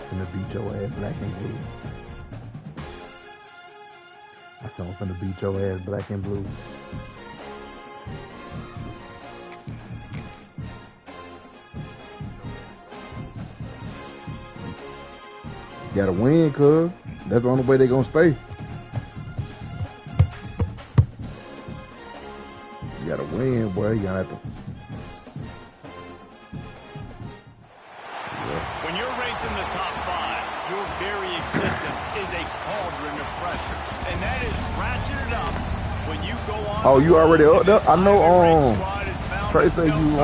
Finna beat your ass black and blue. I said I'm finna beat your ass black and blue. You gotta win, cuz. That's the only way they gonna stay. You gotta win, boy. You gotta have to. When you're ranked in the top 5, your very existence is a cauldron of pressure. And that is ratcheted up when you go on. Oh, you already up there? I know, Trey said you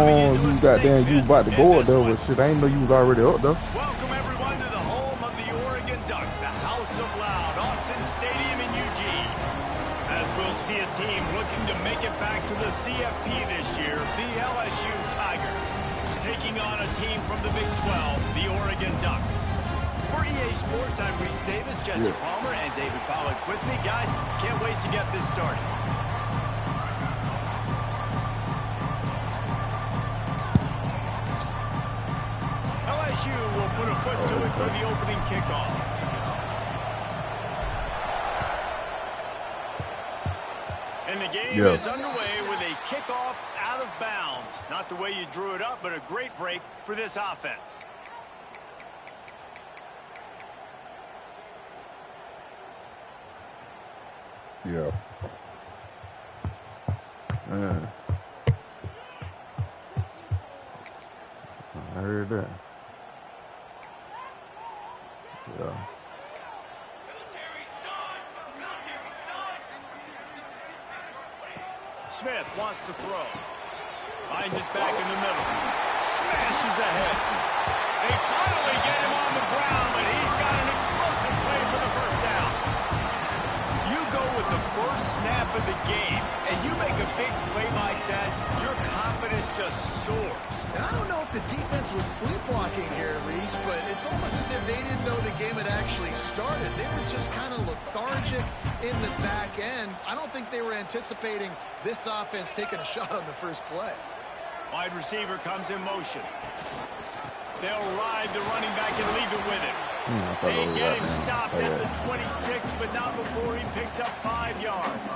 goddamn, you about to go up there, but shit, I ain't know you was already up there. Welcome everyone to the home of the Oregon Ducks, the House of Loud, Autzen Stadium in Eugene. As we'll see a team looking to make it back to the CFP this year, the LSU Tigers, taking on a team from the Big 12, the Oregon Ducks. For EA Sports, I'm Reese Davis, Jesse Palmer, and David Pollack with me. Guys, can't wait to get this started. LSU will put a foot to it for the opening kickoff. And the game is underway with a kickoff out of bounds. Not the way you drew it up, but a great break for this offense. Yeah. I heard that. Yeah. Smith wants to throw. Finds his back in the middle. Smashes ahead. They finally get him on the ground, but he's got an explosive play for the first down. You go with the first snap of the game, and you make a big play like that, your confidence just soars. And I don't know if the defense was sleepwalking here, Reese, but it's almost as if they didn't know the game had actually started. They were just kind of lethargic in the back end. I don't think they were anticipating this offense taking a shot on the first play. Wide receiver comes in motion. They'll ride the running back and leave it with him. They get him stopped at the 26, but not before he picks up 5 yards.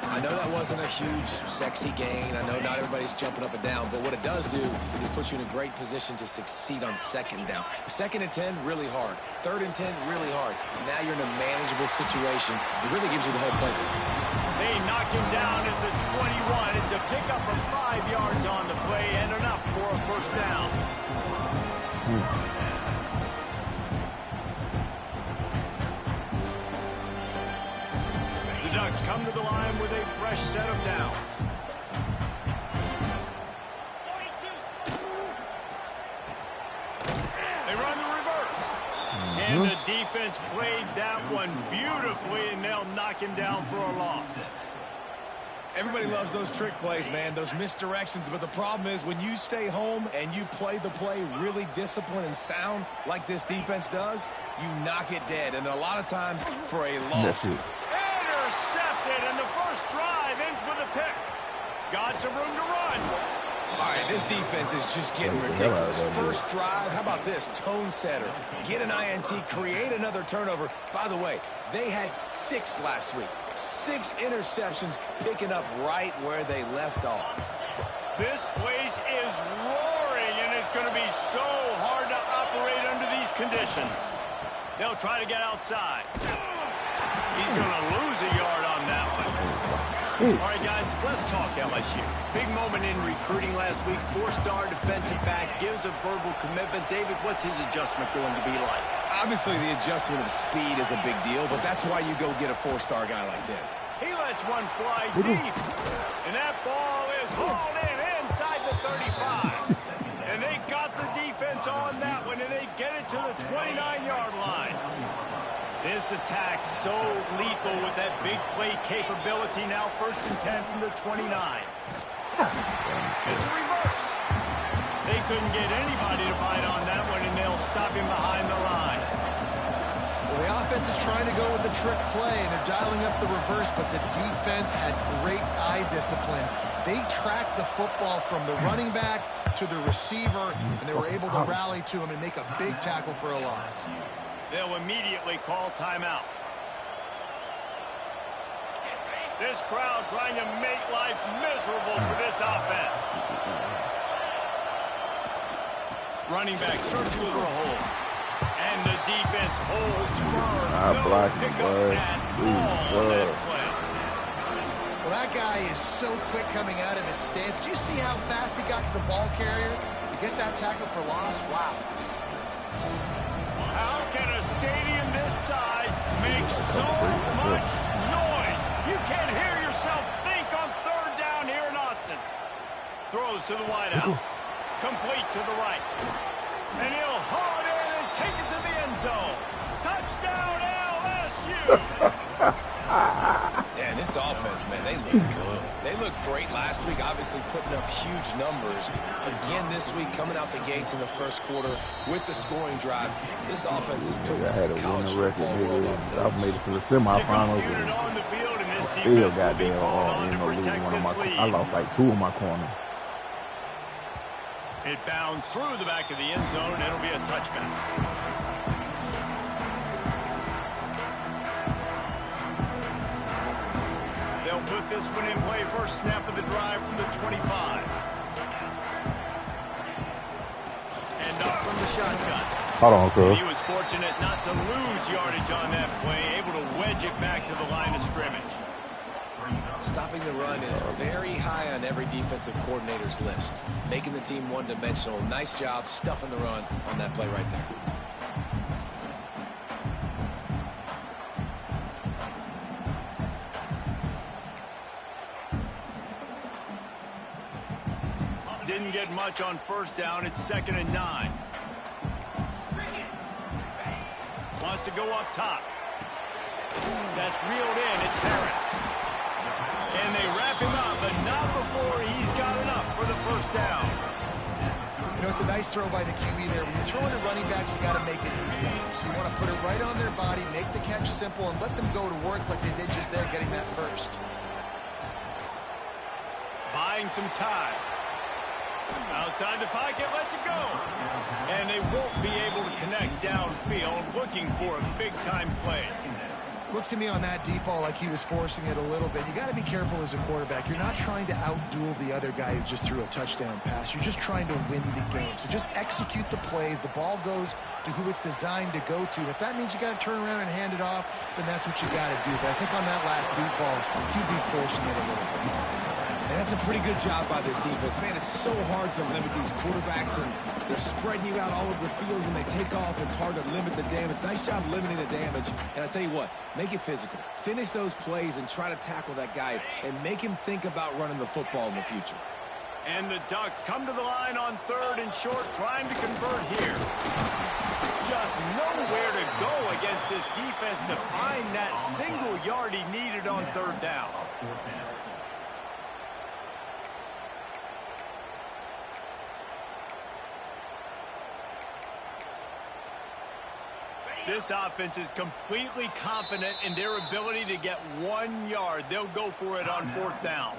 I know that wasn't a huge, sexy gain. I know not everybody's jumping up and down, but what it does do is put you in a great position to succeed on second down. 2nd and 10, really hard. 3rd and 10, really hard. Now you're in a manageable situation. It really gives you the whole playbook. They knock him down at the 21. It's a pickup of 5 yards on the play and enough for a first down. The Ducks come to the line with a fresh set of downs. They run the reverse. And the defense played that one beautifully, and they'll knock him down for a loss. Everybody loves those trick plays, man, those misdirections, but the problem is when you stay home and you play the play really disciplined and sound like this defense does, you knock it dead, and a lot of times for a loss. Intercepted, and the first drive ends with a pick. Got some room to run. All right, this defense is just getting ridiculous. First drive, how about this? Tone setter. Get an INT, create another turnover. By the way, they had 6 last week. 6 interceptions, picking up right where they left off. This place is roaring, and it's going to be so hard to operate under these conditions. They'll try to get outside. He's going to lose a yard on that one. All right, guys, let's talk LSU. Big moment in recruiting last week. 4-star defensive back gives a verbal commitment. David, what's his adjustment going to be like? Obviously, the adjustment of speed is a big deal, but that's why you go get a 4-star guy like this. He lets one fly deep, and that ball is hauled in inside the 35. And they got the defense on that one, and they get it to the 29-yard line. This attack so lethal with that big play capability. Now 1st and 10 from the 29. It's a reverse. They couldn't get anybody to bite on that one, and they'll stop him behind the line. Well, they The offense is trying to go with the trick play, and they're dialing up the reverse, but the defense had great eye discipline. They tracked the football from the running back to the receiver, and they were able to rally to him and make a big tackle for a loss. They'll immediately call timeout. This crowd trying to make life miserable for this offense. Running back searching for a hole. And the defense holds firm. No pickup at all on that play. Well, that guy is so quick coming out of his stance. Do you see how fast he got to the ball carrier to get that tackle for loss? Wow. How can a stadium this size make so much noise? You can't hear yourself think on third down here in Autzen. Throws to the wideout. Complete to the right. And he'll haul it in and take it to the end zone. Touchdown LSU. Yeah, this offense, man, they look good. They looked great last week, obviously putting up huge numbers. Again this week, coming out the gates in the first quarter with the scoring drive. This offense is putting I had the a college winning record, football world on nigga. I've notice. made it to the semifinals. On the field, and this Still defense got will be there. called on to Losing protect one of this my. lead. I lost like 2 of my corners. It bounds through the back of the end zone, and it'll be a touchback. They'll put this one in play. First snap of the drive from the 25. And off from the shotgun. Hold on, cuz. He was fortunate not to lose yardage on that play, able to wedge it back to the line of scrimmage. Stopping the run is very high on every defensive coordinator's list. Making the team one-dimensional. Nice job stuffing the run on that play right there. Didn't get much on first down. It's 2nd and 9. Wants to go up top. That's reeled in. It's Harris. And they wrap him up, but not before he's got enough for the first down. You know, it's a nice throw by the QB there. When you're throwing to running backs, you got to make it easy. So you want to put it right on their body, make the catch simple, and let them go to work like they did just there, getting that first. Buying some time. Outside the pocket, lets it go. And they won't be able to connect downfield, looking for a big-time play. Looks to me on that deep ball like he was forcing it a little bit. You got to be careful as a quarterback. You're not trying to outduel the other guy who just threw a touchdown pass. You're just trying to win the game. So just execute the plays. The ball goes to who it's designed to go to. If that means you got to turn around and hand it off, then that's what you got to do. But I think on that last deep ball, he'd be forcing it a little bit. And that's a pretty good job by this defense. Man, it's so hard to limit these quarterbacks, and they're spreading you out all over the field. When they take off, it's hard to limit the damage. Nice job limiting the damage. And I tell you what, make it physical. Finish those plays and try to tackle that guy and make him think about running the football in the future. And the Ducks come to the line on 3rd and short, trying to convert here. Just nowhere to go against this defense to find that single yard he needed on 3rd down. This offense is completely confident in their ability to get 1 yard. They'll go for it on 4th down.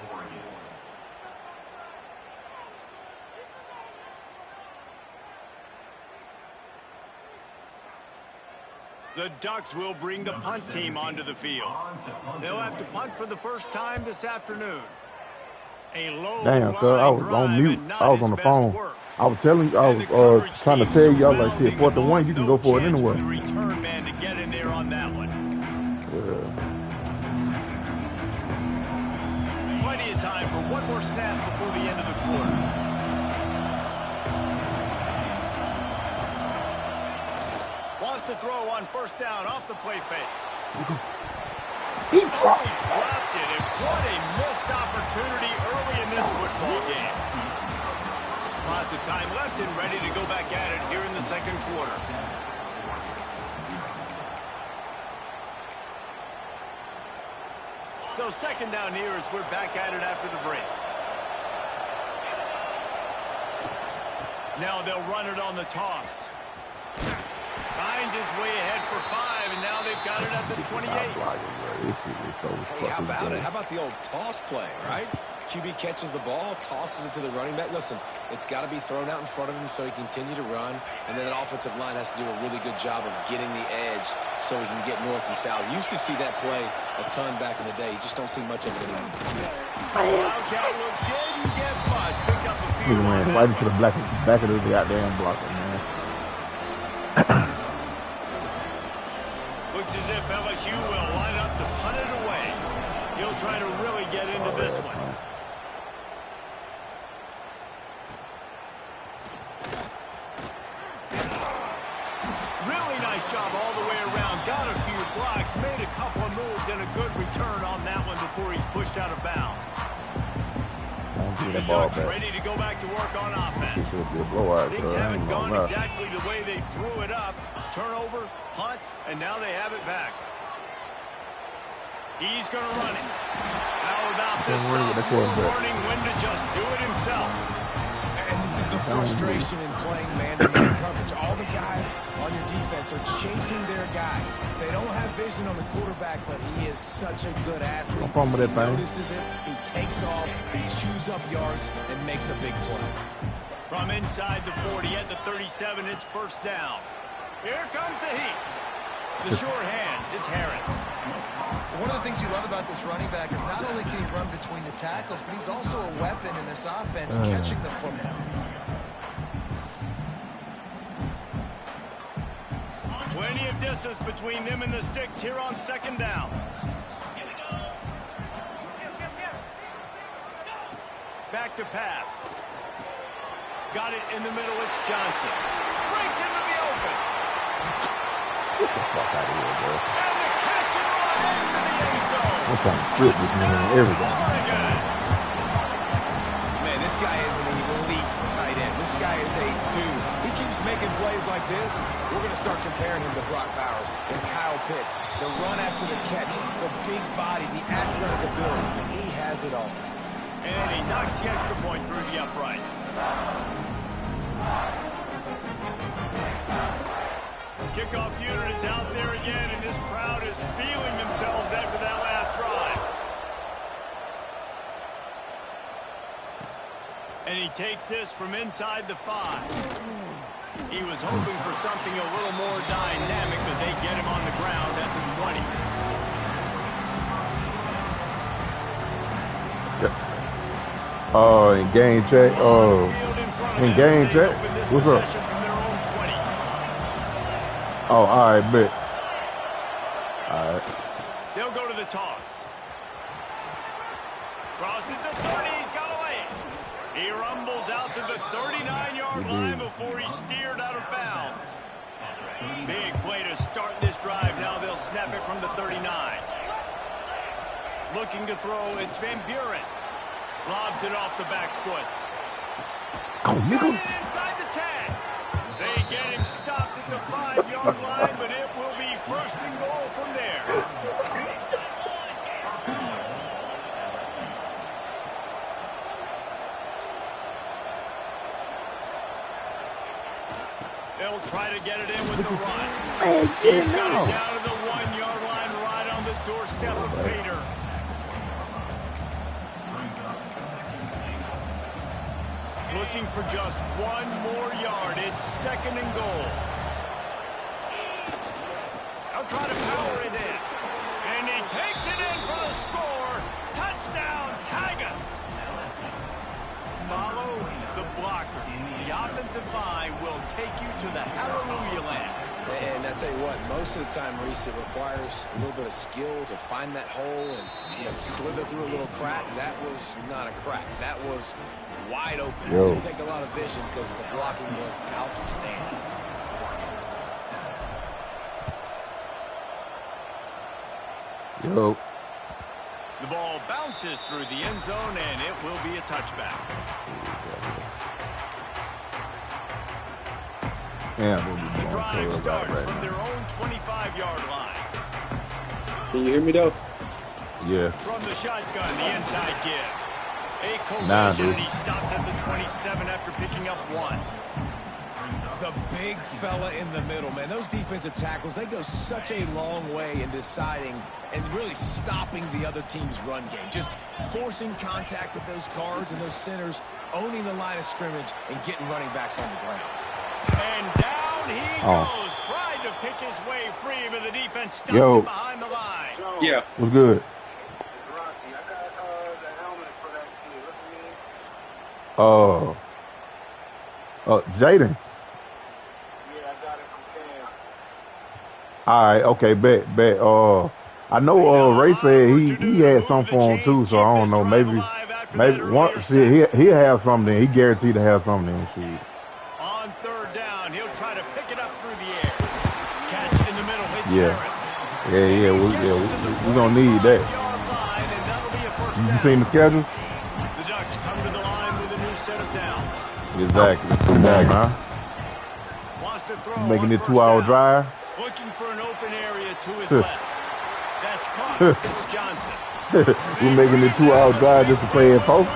The Ducks will bring the punt team onto the field. They'll have to punt for the first time this afternoon. A low Damn, cuz I was on mute. I was on the phone. Work. I was telling you, I was trying to tell y'all, like, shit, 4th and 1, you can go for it anyway. The return man to get in there on that one. Plenty of time for one more snap before the end of the quarter. Wants to throw on 1st down off the play fake. He dropped it, and what a missed opportunity early in this football game. Lots of time left and ready to go back at it here in the 2nd quarter. So 2nd down here as we're back at it after the break. Now they'll run it on the toss. Finds his way ahead for 5, and now they've got it at the 28. Hey, how about it? How about the old toss play, right? QB catches the ball, tosses it to the running back. Listen, it's got to be thrown out in front of him so he can continue to run, and then that offensive line has to do a really good job of getting the edge so he can get north and south. You used to see that play a ton back in the day. You just don't see much of it anymore. Wildcat didn't get much. Picked up a few. Right into the back of the goddamn blocker, man. Looks as if LSU will line up to punt it away. He'll try to really get into this one. Really nice job all the way around. Got a few blocks, made a couple of moves, and a good return on that one before he's pushed out of bounds. The Ducks ready to go back to work on offense. Things haven't gone exactly the way they drew it up. Turnover, punt, and now they have it back. He's going to run it. How about this sophomore learning when to just do it himself? And this is the frustration in playing man-to-man coverage. All the guys on your defense are chasing their guys. They don't have vision on the quarterback, but he is such a good athlete. He notices it, he takes off, he chews up yards, and makes a big play. From inside the 40 at the 37, it's first down. Here comes the heat. The short hands, it's Harris. One of the things you love about this running back is not only can he run between the tackles, but he's also a weapon in this offense, catching the football. Plenty of distance between them and the sticks here on second down. Back to pass. Got it in the middle, it's Johnson. Breaks into the open. Get the fuck out of here, bro. And the catch and run into the end zone. What's on flip this man? Everything. Man, this guy is an elite tight end. This guy is a dude. He keeps making plays like this. We're going to start comparing him to Brock Bowers and Kyle Pitts. The run after the catch, the big body, the athletic ability. He has it all. And he knocks the extra point through the uprights. Kickoff unit is out there again, and this crowd is feeling themselves after that last drive. And he takes this from inside the 5. He was hoping for something a little more dynamic, but they get him on the ground at the 20. Yep. Oh, in game check. Oh, in game check. What's up? Oh, all right, bet. All right. They'll go to the toss. Crosses the 30. He's got away. He rumbles out to the 39-yard line before he's steered out of bounds. Big play to start this drive. Now they'll snap it from the 39. Looking to throw, it's Van Buren. Lobs it off the back foot. Got it inside the 10. They get him stopped at the 5-yard line, but it will be first and goal from there. They'll try to get it in with the run. He's got it down to the 1-yard line right on the doorstep of Bader. Looking for just one more yard. It's second and goal. They'll try to power it in. And he takes it in for the score. Touchdown, Tigers. Follow the blocker. The offensive line will take you to the hallelujah land. And I tell you what, most of the time, Reese, it requires a little bit of skill to find that hole and, slither through a little crack. That was not a crack. That was wide open. It didn't take a lot of vision because the blocking was outstanding. Yo. The ball bounces through the end zone, and it will be a touchback. Yeah, the drive starts from their own 25-yard line. Can you hear me, though? Yeah. From the shotgun, the inside give. A collision, and he stopped at the 27 after picking up 1. The big fella in the middle, man. Those defensive tackles, they go such a long way in deciding and really stopping the other team's run game. Just forcing contact with those guards and those centers, owning the line of scrimmage, and getting running backs on the ground. And down he goes. Tried to pick his way free, but the defense stops him behind the line. Yeah. What's good? Jaden. All right, okay, bet. I know Ray said he had some for him too, so I don't know. Maybe once he'll have something. He guaranteed to have something. Shit. On third down, he'll try to pick it up through the air. Catch in the middle. It's We're gonna need that. You seen the schedule? The Ducks come to the line with a new set of downs. Exactly. Huh? Wants to throw making it 2-hour drive. Looking for an open area to his left. That's caught. It's Johnson. We're making it 2-hour drive just to play in post.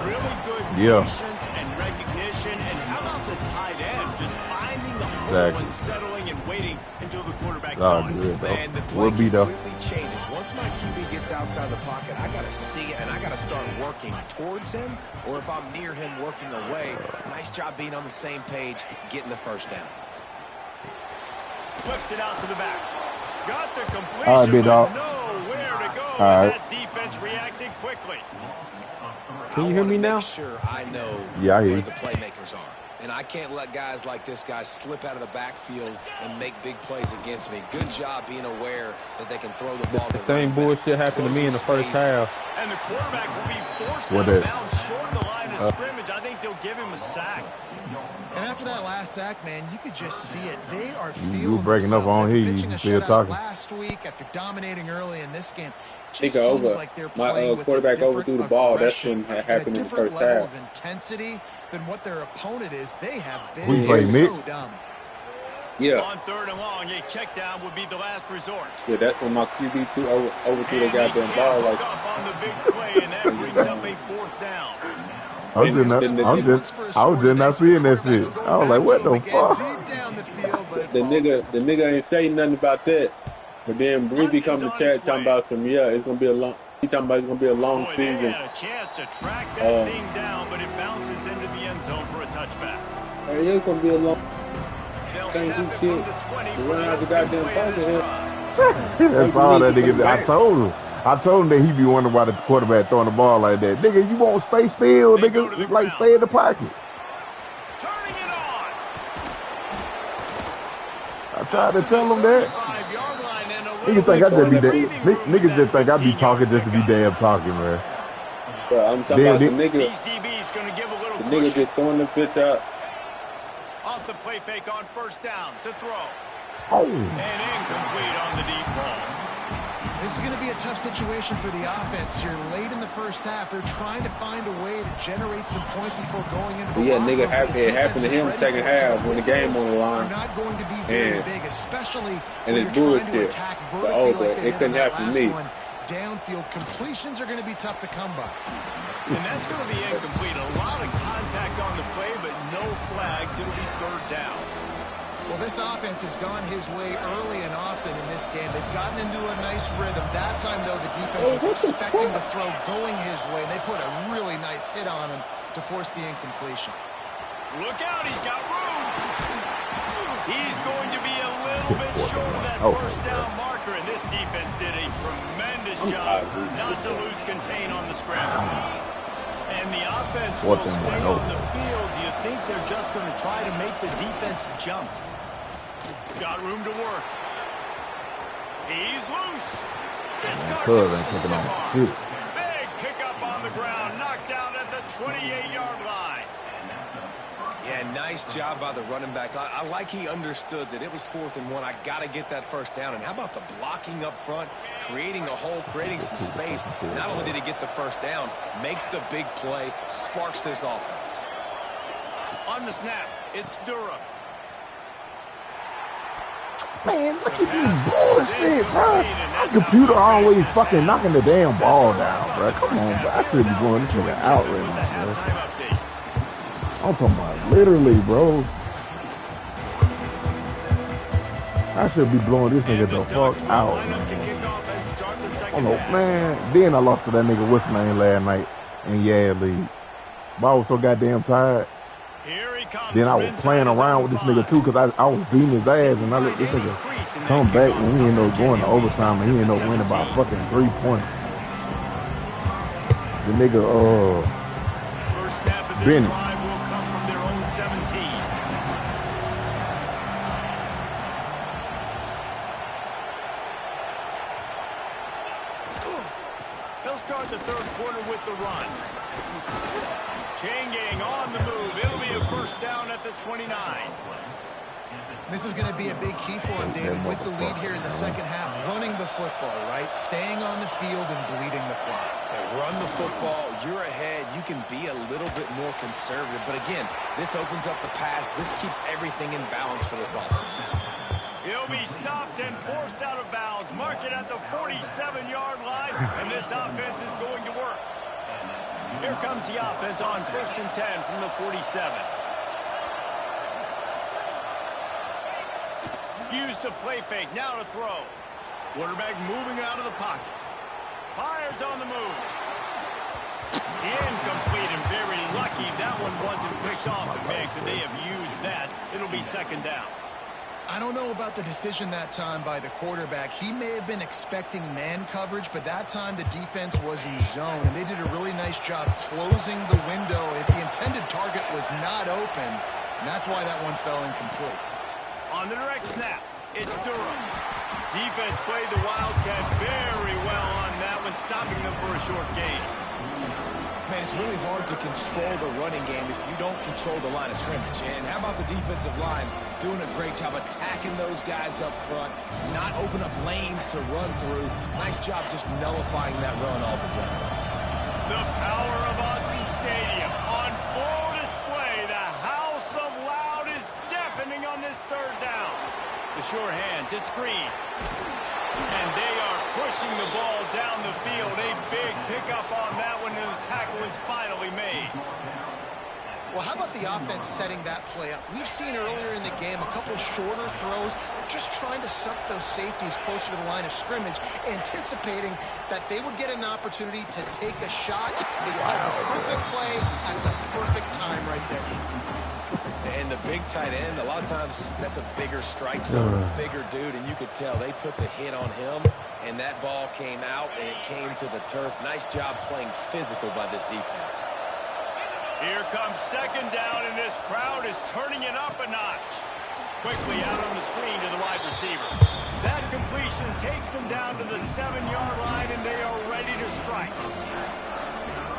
Really good patience and recognition. And how about the tight end? Just finding the hole and settling and waiting until the quarterback saw it. Man, the play completely changes. Once my QB gets outside the pocket, I got to see it, and I got to start working towards him, or if I'm near him, working away. Nice job being on the same page, getting the first down. Flips it out to the back. Got the completion, all right, big dog. Nowhere to go. All right. That defense reacted quickly. Can you hear me now? Make sure I know where the playmakers are. And I can't let guys like this guy slip out of the backfield and make big plays against me. Good job being aware that they can throw the ball. The same bullshit happened to me in the first half. And the quarterback will be forced out of bounds short of the line of scrimmage. I think they'll give him a sack. And after that last sack, man, you could just see it. They are feeling you breaking up on here. You still talking. Last week, after dominating early in this game, my quarterback overthrew the ball. That's when it happened in the first half. Level of intensity than what their opponent is. They have been so dumb. Yeah. On third and long, a check down would be the last resort. Yeah, that's when my QB overthrew the goddamn ball. Like on the big play, and that brings up a fourth down. I was just not seeing that shit. I was like, what the fuck? The nigga ain't saying nothing about that. But then Ruby come to chat talking about it's gonna be a long. He talking about it's gonna be a long season. They had a chance to track that thing down, but it bounces into the end zone for a touchback. Hey, it's gonna be a long. Can't do shit. Run out the goddamn pocket here. That's all that nigga. I told him that he be wondering why the quarterback throwing the ball like that. Nigga, you won't stay still, nigga. Like stay in the pocket. Turning it on. I tried to tell him that. Niggas think I just be niggas just think I be talking just to be damn talking, man. Bro, I'm talking about the nigga. These DBs gonna give a little the nigga just throwing the bitch out. Off the play fake on first down to throw. Oh. And incomplete on the deep ball. This is going to be a tough situation for the offense here. Late in the first half, they're trying to find a way to generate some points before going into the nigga, it happened to him second half when the game on the line. Not going to be very big, especially when you're trying to attack vertically like they did in that last one. Downfield completions are going to be tough to come by. And that's going to be incomplete. A lot of contact on the play, but no flags. It'll be third down. Well, this offense has gone his way early and often in this game. They've gotten into a nice rhythm. That time, though, the defense was expecting the throw going his way. And they put a really nice hit on him to force the incompletion. Look out, he's got room. He's going to be a little bit short of that first down marker. And this defense did a tremendous job not to lose contain on the scramble. And the offense will stay on the field. Do you think they're just going to try to make the defense jump? Got room to work. He's loose. Discards it. Big pickup on the ground. Knocked out at the 28-yard line. Yeah, nice job by the running back. I like he understood that it was 4th and 1. I got to get that first down. And how about the blocking up front, creating a hole, creating some space. Not only did he get the first down, makes the big play, sparks this offense. On the snap, it's Durham. Man, look at these bullshit, bro. My computer always fucking knocking the damn ball down, bro. Come on, bro. I should be going this nigga out right now, bro. I I'm talking about literally, bro. I should be blowing this nigga the fuck out, man. Oh no, man. Then I lost to that nigga what's his name last night in Yeah League. But I was so goddamn tired. Then I was playing around with this nigga too, cause I was beating his ass, and I let this nigga come back, and he ended up going to overtime, and he ended up winning by fucking 3 points. The nigga, First snap of this Benny. drive will come from their own 17. They'll start the third quarter with the run. Chain gang on the move. It'll be a first down at the 29. This is going to be a big key for him, David, with the lead here in the second half. Running the football, right? Staying on the field and bleeding the clock. Run the football, you're ahead, you can be a little bit more conservative. But again, this opens up the pass. This keeps everything in balance for this offense. He'll be stopped and forced out of bounds. Mark it at the 47-yard line, and this offense is going to work. Here comes the offense on 1st and 10 from the 47. Use the play fake, now to throw. Quarterback moving out of the pocket. Fires on the move. Incomplete and very lucky that one wasn't picked off. And man, could they have used that? It'll be second down. I don't know about the decision that time by the quarterback. He may have been expecting man coverage, but that time the defense was in zone, and they did a really nice job closing the window. The intended target was not open, and that's why that one fell incomplete. On the direct snap, it's Durham. Defense played the Wildcat very well on that one, stopping them for a short gain. Man, it's really hard to control the running game if you don't control the line of scrimmage. And how about the defensive line doing a great job attacking those guys up front, not open up lanes to run through. Nice job just nullifying that run altogether. The power of H.O.P Stadium on full display. The house of loud is deafening on this third down. The sure hands, it's Green. And they are pushing the ball down the field. A big pickup on that one, and the tackle is finally made. Well, how about the offense setting that play up? We've seen earlier in the game a couple shorter throws, just trying to suck those safeties closer to the line of scrimmage, anticipating that they would get an opportunity to take a shot. They called the perfect play at the perfect time right there. And the big tight end, a lot of times that's a bigger strike zone, a bigger dude, and you could tell they put the hit on him, and that ball came out, and it came to the turf. Nice job playing physical by this defense. Here comes second down, and this crowd is turning it up a notch. Quickly out on the screen to the wide receiver. That completion takes them down to the 7-yard line, and they are ready to strike.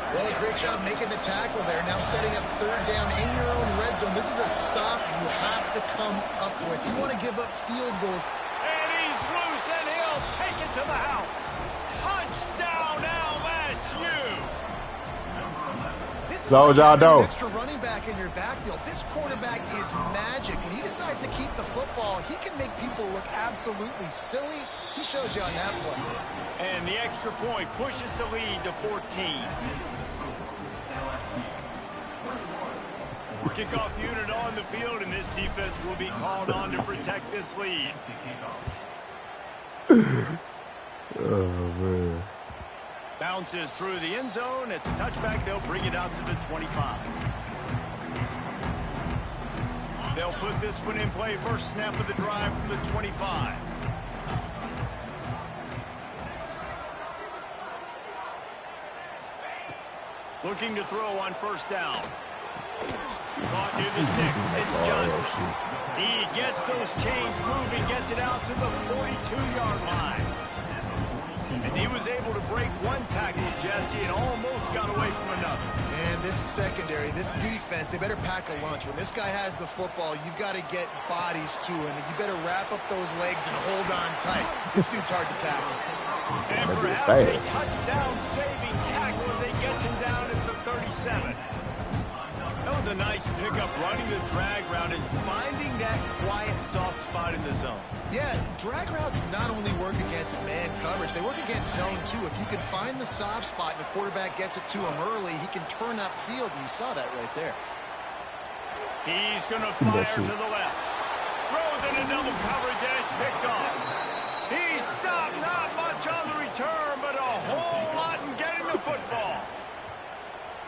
Well, a great job making the tackle there. Now setting up third down in your own red zone. This is a stop you have to come up with. You want to give up field goals. And he's loose, and he'll take it to the house. Touchdown, LSU. This is So, like having Jado. an extra running back in your backfield. This quarterback is magic. When he decides to keep the football, he can make people look absolutely silly. He shows you on that play. And the extra point pushes the lead to 14. Kickoff unit on the field, and this defense will be called on to protect this lead. Oh, man. Bounces through the end zone. It's a touchback. They'll bring it out to the 25. They'll put this one in play. First snap of the drive from the 25. Looking to throw on first down. Caught near the sticks. It's Johnson. He gets those chains moving, gets it out to the 42-yard line. And he was able to break one tackle, Jesse, and almost got away from another. And this secondary, this defense, they better pack a lunch. When this guy has the football, you've got to get bodies to him. You better wrap up those legs and hold on tight. This dude's hard to tackle. And perhaps a touchdown-saving tackle as they get him down at the 37. That was a nice pickup, running the drag route and finding that quiet, soft spot in the zone. Yeah, drag routes not only work against man coverage, they work against zone too. If you can find the soft spot and the quarterback gets it to him early, he can turn upfield, and you saw that right there. He's going to Give me that fire to shit. the left. Throws into double coverage and it's picked off. He stopped, not much on the return, but a whole lot in getting the football.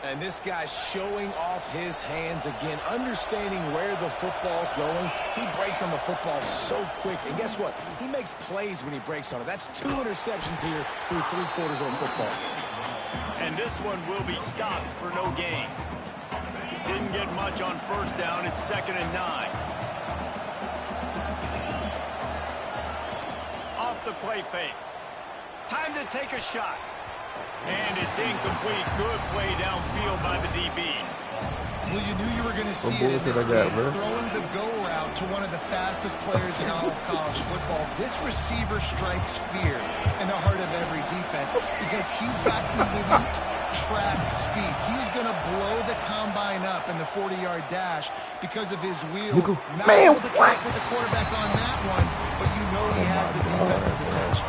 And this guy's showing off his hands again, understanding where the football's going. He breaks on the football so quick. And guess what? He makes plays when he breaks on it. That's 2 interceptions here through 3 quarters of a football game. And this one will be stopped for no gain. Didn't get much on first down. It's 2nd and 9. Off the play fake. Time to take a shot. And it's incomplete. Good play downfield by the DB. Well, you knew you were going to see it in this game. Throwing the go route to one of the fastest players in all of college football. This receiver strikes fear in the heart of every defense because he's got elite track speed. He's going to blow the combine up in the 40-yard dash because of his wheels. Not able to connect with the quarterback on that one, but you know he has the defense's attention.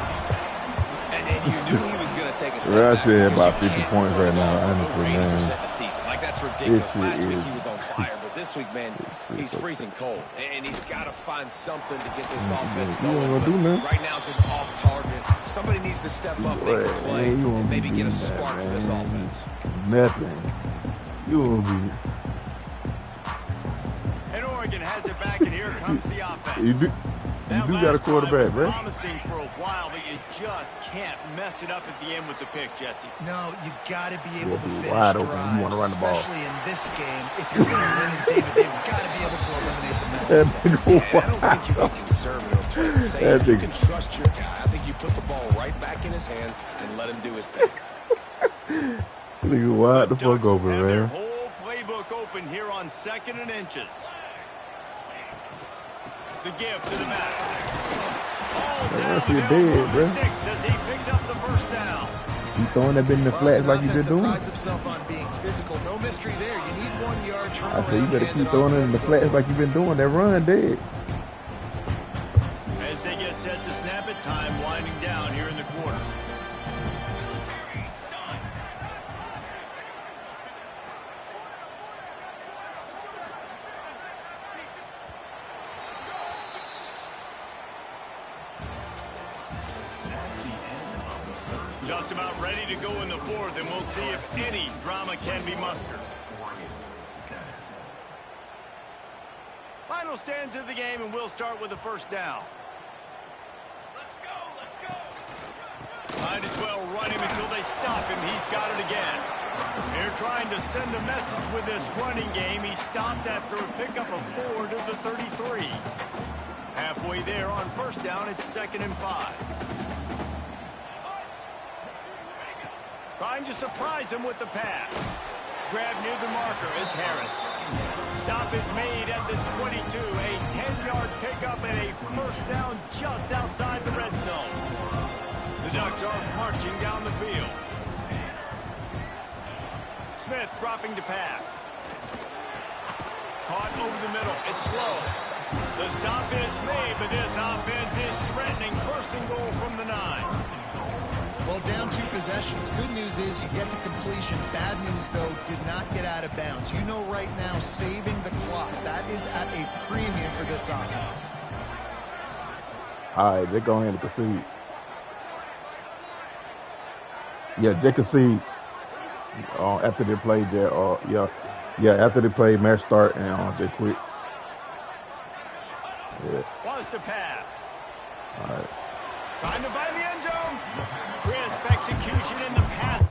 And you knew he was going to take a step I back. see about because 50 you points can't right now, throw honestly, over man. 80% of the season. Like, that's ridiculous. Last week is. he was on fire, but this week, man, he's freezing cold. And he's got to find something to get this offense You going. ain't gonna do But nothing. right now, just off target. Somebody needs to step up, make a play, and maybe get a spark for this offense. Nothing. You won't be. And Oregon has it back, and here comes the offense. You do got a quarterback, right? Promising for a while, but you just can't mess it up at the end with the pick, Jesse. No, you got to be able to finish wide open. drives, You wanna run the ball. especially in this game. If you're going to win, and David, they've got to be able to eliminate the mental That stuff. nigga Yeah, I don't think you can conservative or play it safe. That You nigga- can trust your guy. I think you put the ball right back in his hands and let him do his thing. Nigga, wide the fuck Ducks open, have their man. whole playbook open here on 2nd and inches. The give to the back. All Man, down that shit the dead, middle, bro. the sticks as he picks up the first down. You throwing that bit in the Well, flats it's an like you offense just that doing? prides himself on being physical. No mystery there. You need 1 yard turnaround. I said you better hand keep it throwing off it in the to flats like you've been doing. That run dead. As they get set to snap it, time winding down here in the quarter. Just about ready to go in the 4th, and we'll see if any drama can be mustered. Final stands of the game, and we'll start with the first down. Might as well run him until they stop him. He's got it again. They're trying to send a message with this running game. He stopped after a pickup of 4 to the 33. Halfway there on first down, it's 2nd and 5. Trying to surprise him with the pass. Grab near the marker is Harris. Stop is made at the 22. A 10-yard pickup and a first down just outside the red zone. The Ducks are marching down the field. Smith dropping to pass. Caught over the middle. It's slow. The stop is made, but this offense is threatening. 1st and goal from the 9. Well, down 2 possessions. Good news is you get the completion. Bad news, though, did not get out of bounds. You know right now, saving the clock, that is at a premium for this offense. All right, they're going to concede. Yeah, they concede after they played their, after they played match start and they quit. Yeah. Was to pass. All right. Trying to find the end zone. Crisp execution in the pass.